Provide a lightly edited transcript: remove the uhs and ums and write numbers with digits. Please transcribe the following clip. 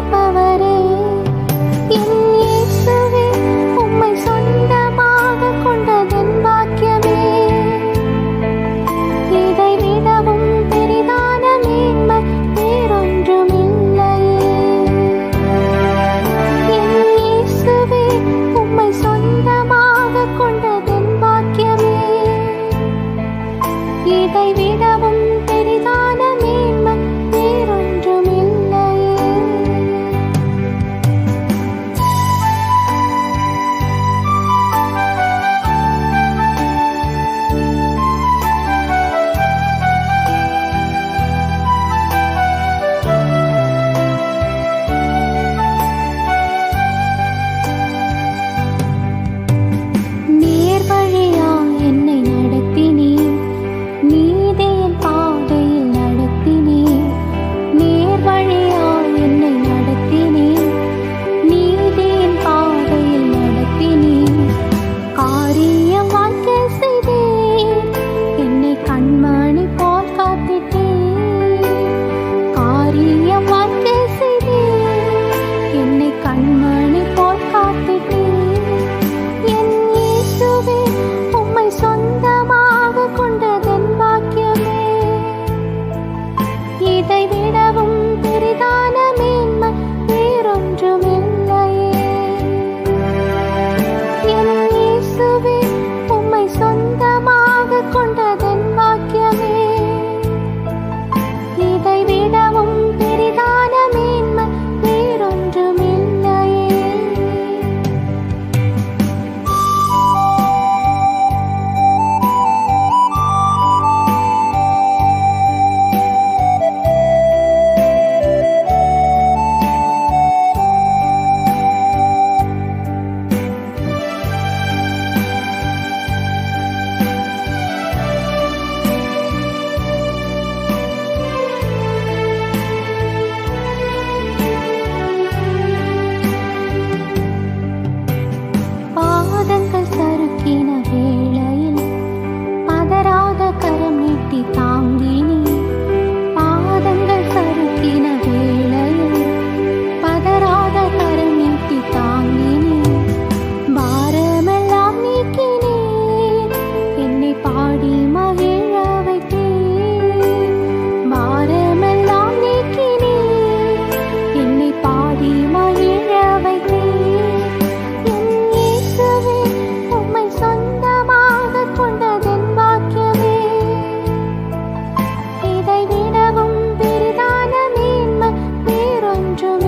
அழைப்பவரே என் இயேசுவே உம்மை சொந்தமாக கொண்டதென் பாக்கியமே. இதை விடவும் பெரிதான மேன்மை வேறொன்றும் இல்லையே. என் இயேசுவே உம்மை சொந்தமாக கொண்டதென் பாக்கியமே. இதை விடவும் பெரிதான மேன்மை வேறொன்றும் இல்லையே. நேர் வழியா என்னை நடத்தினீர், நீதி என் பாதையில் நடத்தினீர். நேர் வழியா என்னை நடத்தினீர், நீதி என் பாதையில் நடத்தினீர். காரியம் வாழ்க்கை செய்தீர், என்னை கண்மணி போல் காத்திட்டீர். காரியம் வாழ்க்கை செய்தீர், என்னை கண்மணி போல் காத்திட்டீர். என் இயேசுவே உம்மை சொந்தமாக கொண்டதென் பாக்கியமே. இதை விடவும் பெரிதான மேன்மை வேறொன்றும் இல்லையே. என் இயேசுவே உம்மை சொந்தமாக கொண்டதென் பாக்கியமே. இதை விடவும் பெரிதான மேன்மை வேறொன்றும் இல்லையே. பாதங்கள் சறுக்கின வேளையில் பதறாத கரம் நீட்டி தாங்கினீர். பாதங்கள் சறுக்கின வேளையில் பதறாத கரம் நீட்டி தாங்கினீர். பாரமெல்லாம் நீக்கினீர், என்னை பாடி மகிழ வைத்தீர். பாரமெல்லாம் நீக்கினீர், என்னை பாடி மகிழ வைத்தீர். என் இயேசுவே உம்மை சொந்தமாக கொண்டதென் பாக்கியமே. இதை விடவும் பெரிதான மேன்மை வேறொன்றும்